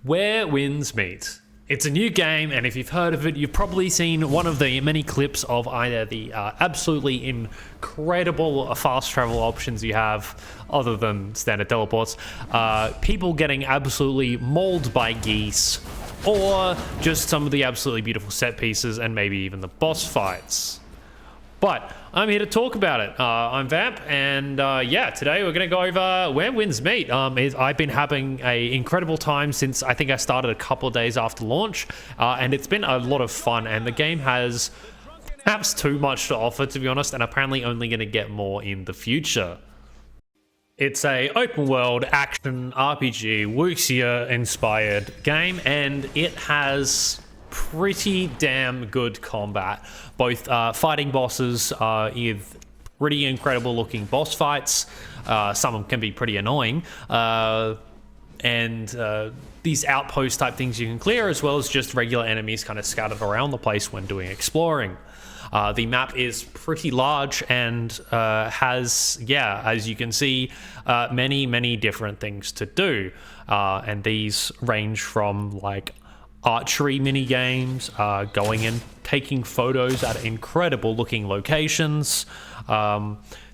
Where Winds Meet. It's a new game, and if you've heard of it, you've probably seen one of the many clips of either the absolutely incredible fast travel options you have, other than standard teleports, people getting absolutely mauled by geese, or just some of the absolutely beautiful set pieces and maybe even the boss fights. But I'm here to talk about it. I'm Vamp, and yeah, today we're going to go over Where Winds Meet. I've been having an incredible time since I think I started a couple of days after launch, and it's been a lot of fun, and the game has perhaps too much to offer, to be honest, and apparently only going to get more in the future. It's a open world action RPG, Wuxia inspired game, and it has pretty damn good combat. Both fighting bosses with pretty incredible looking boss fights. Some of them can be pretty annoying. And these outpost type things you can clear, as well as just regular enemies kind of scattered around the place when doing exploring. The map is pretty large and has, yeah, as you can see, many different things to do. And these range from like archery mini games, going and taking photos at incredible looking locations,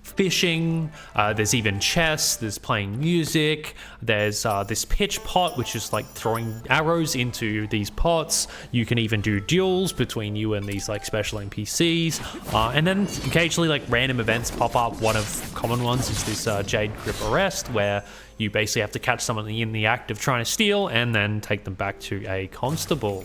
fishing, there's even chess, there's playing music, there's this pitch pot, which is like throwing arrows into these pots. You can even do duels between you and these like special NPCs, and then occasionally like random events pop up. One of common ones is this Jade Grip Arrest, where you basically have to catch someone in the act of trying to steal and then take them back to a constable.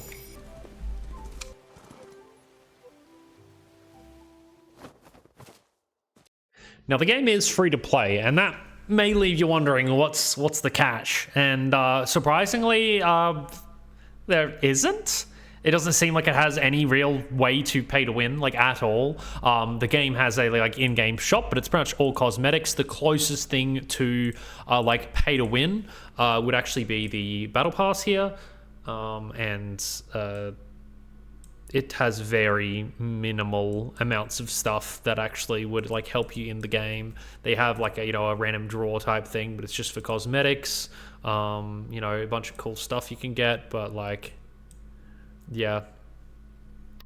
Now the game is free to play, and that may leave you wondering what's the catch. And surprisingly, there isn't. It doesn't seem like it has any real way to pay to win, like at all. The game has a like in-game shop, but it's pretty much all cosmetics. The closest thing to like pay to win would actually be the battle pass here, and it has very minimal amounts of stuff that actually would like help you in the game. They have like a random draw type thing, but it's just for cosmetics. A bunch of cool stuff you can get, but like, yeah,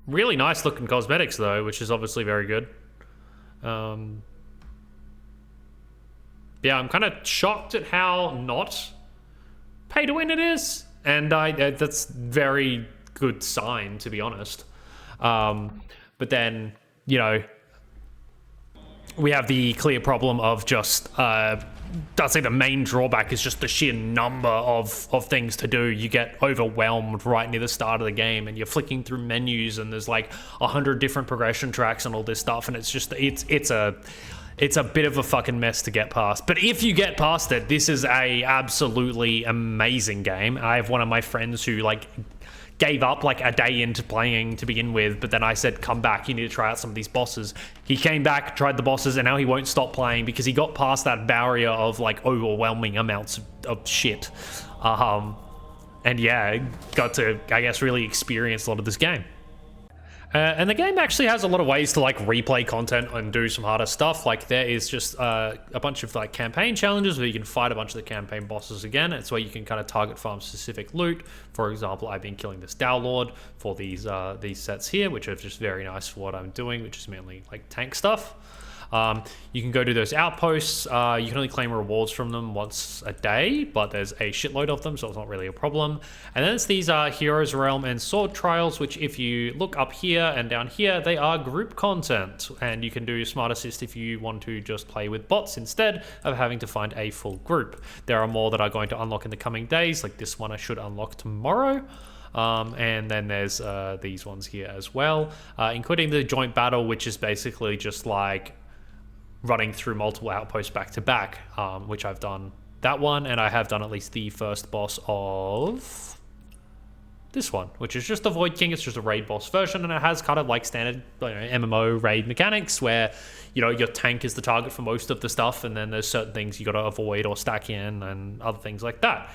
really nice looking cosmetics though, which is obviously very good. Yeah, I'm kind of shocked at how not pay to win it is, and that's very good sign, to be honest. But then we have the clear problem of just I'd say the main drawback is just the sheer number of things to do. You get overwhelmed right near the start of the game, and you're flicking through menus, and there's like 100 different progression tracks and all this stuff, and it's just it's a bit of a fucking mess to get past. But if you get past it, this is a absolutely amazing game. I have one of my friends who like gave up like a day into playing to begin with, but then I said, come back, you need to try out some of these bosses. He came back, tried the bosses, and now he won't stop playing because he got past that barrier of like overwhelming amounts of shit. And yeah, got to, I guess, really experience a lot of this game. And the game actually has a lot of ways to like replay content and do some harder stuff. Like there is just a bunch of like campaign challenges where you can fight a bunch of the campaign bosses again. It's where you can kind of target farm specific loot. For example, I've been killing this Dow Lord for these sets here, which are just very nice for what I'm doing, which is mainly like tank stuff. You can go to those outposts. You can only claim rewards from them once a day, but there's a shitload of them, so it's not really a problem. And then it's these Heroes Realm and Sword Trials, which if you look up here and down here, they are group content, and you can do Smart Assist if you want to just play with bots instead of having to find a full group. There are more that are going to unlock in the coming days, like this one I should unlock tomorrow. And then there's these ones here as well, including the Joint Battle, which is basically just like running through multiple outposts back to back, which I've done that one, and I have done at least the first boss of this one, which is just the Void King. It's just a raid boss version, and it has kind of like standard MMO raid mechanics where your tank is the target for most of the stuff, and then there's certain things you got to avoid or stack in and other things like that,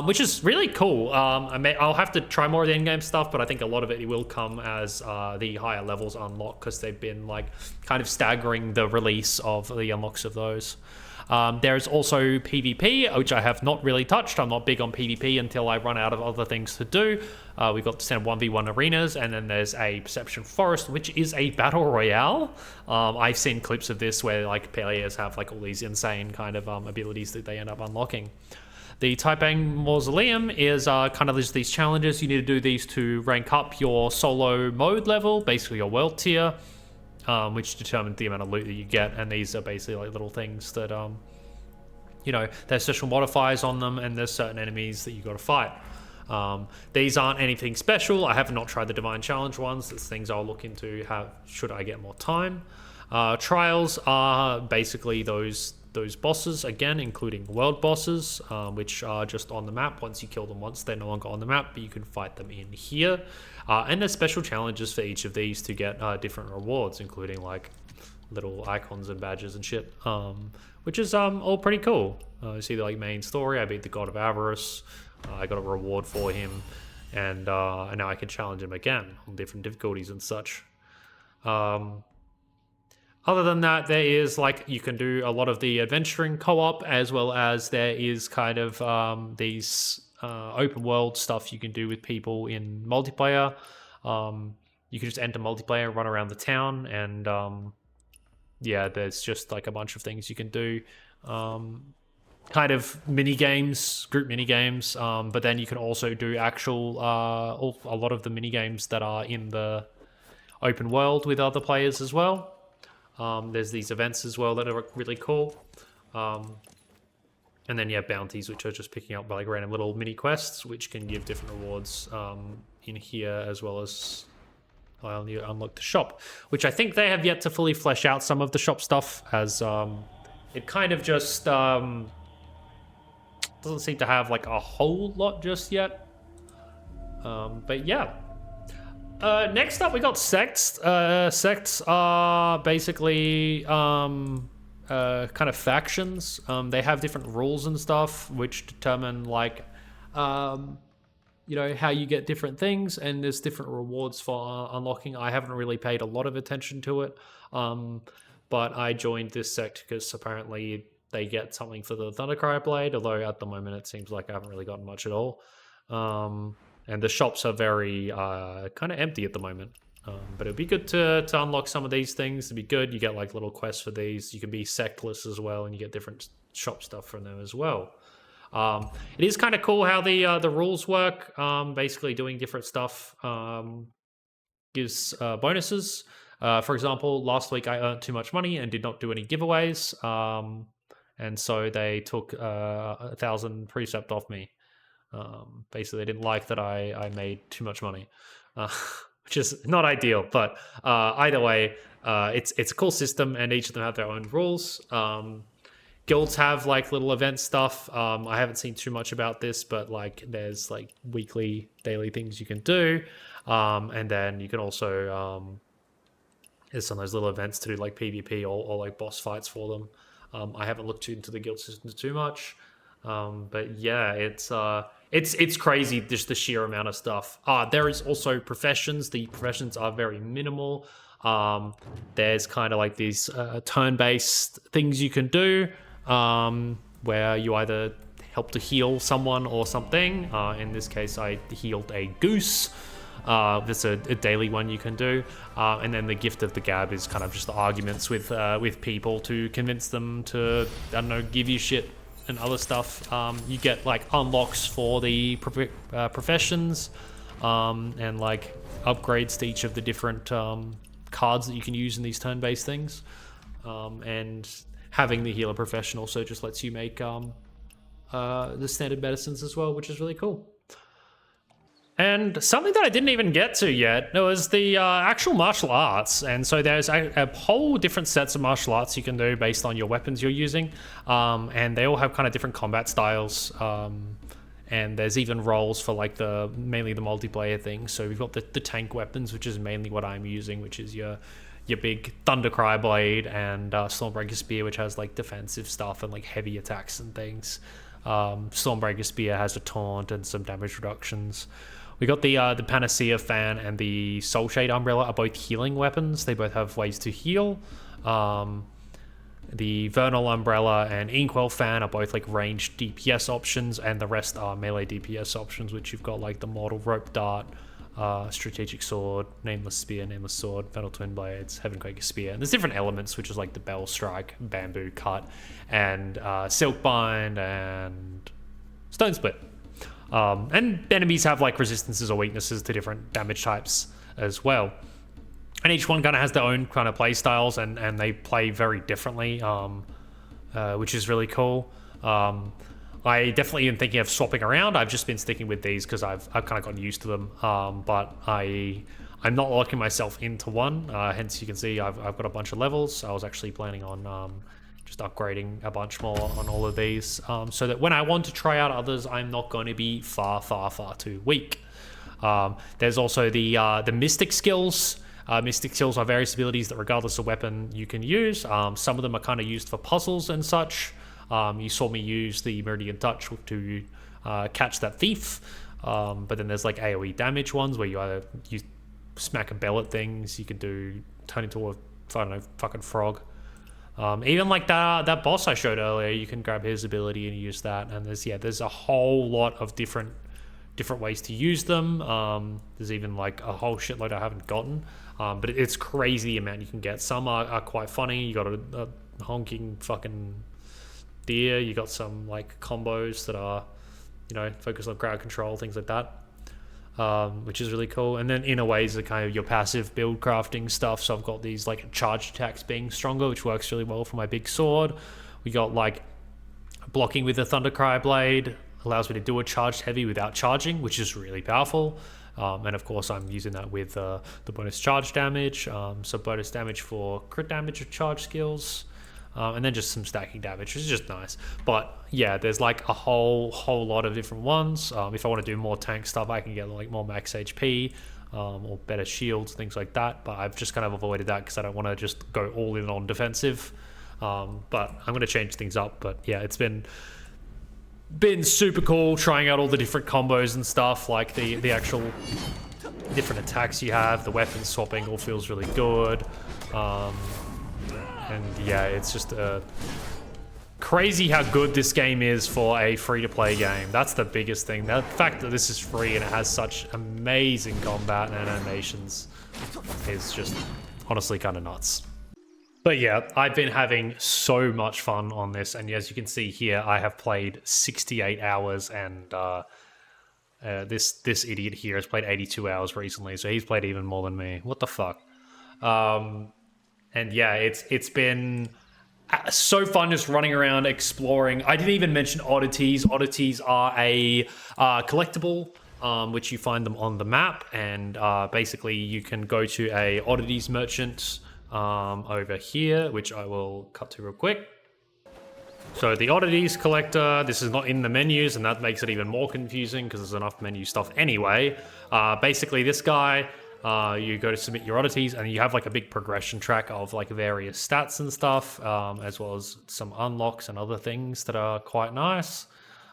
which is really cool. I'll have to try more of the in-game stuff, but I think a lot of it will come as the higher levels unlock, because they've been like kind of staggering the release of the unlocks of those. There's also PvP, which I have not really touched. I'm not big on PvP until I run out of other things to do. We've got the standard 1v1 arenas, and then there's a Perception Forest, which is a battle royale. I've seen clips of this where like players have like all these insane kind of abilities that they end up unlocking. The Taiping Mausoleum is kind of just these challenges. You need to do these to rank up your solo mode level, basically your world tier, which determines the amount of loot that you get. And these are basically like little things that, you know, there's special modifiers on them, and there's certain enemies that you got to fight. These aren't anything special. I have not tried the Divine Challenge ones. It's things I'll look into should I get more time. Trials are basically those bosses, again, including world bosses, which are just on the map. Once you kill them once, they're no longer on the map, but you can fight them in here. And there's special challenges for each of these to get different rewards, including like little icons and badges and shit, which is all pretty cool. You see the like main story. I beat the God of Avarice. I got a reward for him, and now I can challenge him again on different difficulties and such. Other than that, there is like you can do a lot of the adventuring co-op, as well as there is kind of these open world stuff you can do with people in multiplayer. You can just enter multiplayer, run around the town, and yeah, there's just like a bunch of things you can do. Kind of mini games, group mini games, but then you can also do actual a lot of the mini games that are in the open world with other players as well. There's these events as well that are really cool. And then yeah, bounties, which are just picking up like random little mini quests, which can give different rewards in here, as well as I only unlocked the shop, which I think they have yet to fully flesh out some of the shop stuff, as it kind of just doesn't seem to have like a whole lot just yet. But yeah. Next up, we got Sects. Sects are basically kind of factions. They have different rules and stuff, which determine like, you know, how you get different things, and there's different rewards for unlocking. I haven't really paid a lot of attention to it, but I joined this sect because apparently they get something for the Thundercry Blade, although at the moment it seems like I haven't really gotten much at all. And the shops are very kind of empty at the moment. But it'd be good to unlock some of these things. It'd be good. You get like little quests for these. You can be sectless as well, and you get different shop stuff from them as well. It is kind of cool how the rules work. Basically doing different stuff gives bonuses. For example, last week I earned too much money and did not do any giveaways. And so they took 1,000 precept off me. Basically, they didn't like that I made too much money, which is not ideal. But either way, it's a cool system, and each of them have their own rules. Guilds have like little event stuff. I haven't seen too much about this, but like there's like weekly, daily things you can do, and then you can also there's some of those little events to do like PvP or like boss fights for them. I haven't looked into the guild system too much, but yeah, it's crazy, just the sheer amount of stuff. There is also professions. The professions are very minimal. There's kind of like these turn-based things you can do, where you either help to heal someone or something. In this case, I healed a goose. That's a daily one you can do, and then the gift of the gab is kind of just the arguments with people to convince them to, I don't know, give you shit and other stuff. You get like unlocks for the professions, and like upgrades to each of the different cards that you can use in these turn-based things. And having the healer profession also just lets you make the standard medicines as well, which is really cool. And something that I didn't even get to yet, it was the actual martial arts. And so there's a whole different sets of martial arts you can do based on your weapons you're using. And they all have kind of different combat styles. And there's even roles for like mainly the multiplayer thing. So we've got the tank weapons, which is mainly what I'm using, which is your big Thundercry Blade and Stormbreaker Spear, which has like defensive stuff and like heavy attacks and things. Stormbreaker Spear has a taunt and some damage reductions. We got the Panacea Fan and the Soul Shade Umbrella are both healing weapons. They both have ways to heal. The Vernal Umbrella and Inkwell Fan are both like ranged DPS options, and the rest are melee DPS options, which you've got like the Mortal Rope Dart, Strategic Sword, Nameless Spear, Nameless Sword, Vernal Twin Blades, Heavenquaker Spear. And there's different elements, which is like the Bell Strike, Bamboo Cut, and Silk Bind, and Stone Split. And enemies have like resistances or weaknesses to different damage types as well. And each one kind of has their own kind of play styles, and they play very differently, which is really cool. I definitely am thinking of swapping around. I've just been sticking with these because I've kind of gotten used to them. But I'm not locking myself into one. Hence, you can see I've got a bunch of levels. I was actually planning on just upgrading a bunch more on all of these, so that when I want to try out others, I'm not going to be far too weak. There's also the Mystic skills. Mystic skills are various abilities that, regardless of weapon, you can use. Some of them are kind of used for puzzles and such. You saw me use the Meridian Touch to catch that thief. But then there's like AoE damage ones where you smack a bell at things. You can turn into a, I don't know, fucking frog. Even like that boss I showed earlier, you can grab his ability and use that. And there's a whole lot of different ways to use them. There's even like a whole shitload I haven't gotten. But it's crazy the amount you can get. Some are quite funny. You got a honking fucking deer. You got some like combos that are, focused on crowd control, things like that, which is really cool. And then inner ways are kind of your passive build crafting stuff. So I've got these like charge attacks being stronger, which works really well for my big sword. We got like blocking with the Thundercry blade, allows me to do a charged heavy without charging, which is really powerful. And of course, I'm using that with the bonus charge damage. So bonus damage for crit damage of charge skills. And then just some stacking damage, which is just nice. But yeah, there's like a whole lot of different ones. If I want to do more tank stuff, I can get like more max HP, or better shields, things like that. But I've just kind of avoided that because I don't want to just go all in on defensive. But I'm going to change things up. But yeah, it's been super cool trying out all the different combos and stuff, like the actual different attacks you have. The weapon swapping all feels really good. And yeah, it's just crazy how good this game is for a free-to-play game. That's the biggest thing. The fact that this is free and it has such amazing combat and animations is just honestly kind of nuts. But yeah, I've been having so much fun on this, and as you can see here, I have played 68 hours, and this idiot here has played 82 hours recently, so he's played even more than me. What the fuck? And yeah, it's been so fun just running around exploring. I didn't even mention Oddities. Oddities are a collectible, which you find them on the map, and basically you can go to a Oddities merchant over here, which I will cut to real quick. So the Oddities collector, this is not in the menus, and that makes it even more confusing because there's enough menu stuff anyway. Basically this guy, you go to submit your oddities, and you have like a big progression track of like various stats and stuff, as well as some unlocks and other things that are quite nice.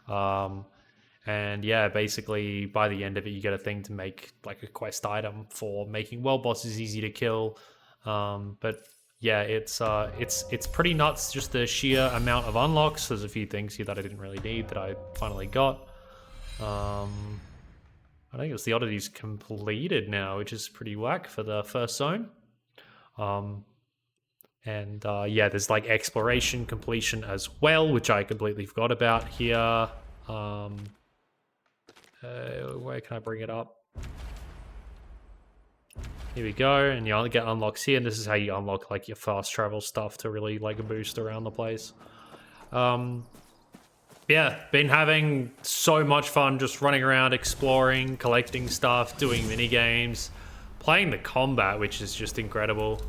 And yeah, basically by the end of it, you get a thing to make like a quest item for making world bosses easy to kill. But yeah, it's pretty nuts, just the sheer amount of unlocks. There's a few things here that I didn't really need that I finally got. I think it's the Oddities completed now, which is pretty whack for the first zone. And yeah, there's like exploration completion as well, which I completely forgot about here. Where can I bring it up? Here we go, and you get unlocks here, and this is how you unlock like your fast travel stuff to really like boost around the place. Yeah, been having so much fun just running around, exploring, collecting stuff, doing mini games, playing the combat, which is just incredible.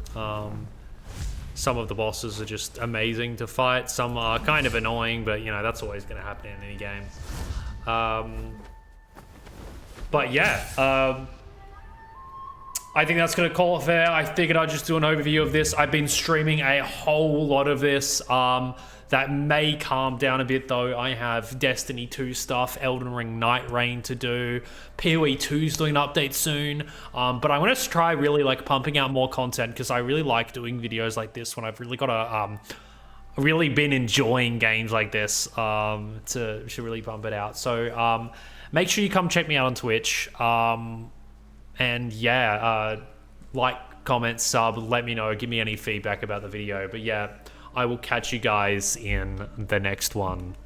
Some of the bosses are just amazing to fight. Some are kind of annoying, but you know, that's always going to happen in any game. But yeah, I think that's going to call it there. I figured I'd just do an overview of this. I've been streaming a whole lot of this. That may calm down a bit though. I have Destiny 2 stuff, Elden Ring Night Reign to do. PoE 2's doing an update soon. But I want to try really like pumping out more content because I really like doing videos like this when I've really got really been enjoying games like this. Should really bump it out. So make sure you come check me out on Twitch. And yeah, like, comment, sub, let me know, give me any feedback about the video. But yeah, I will catch you guys in the next one.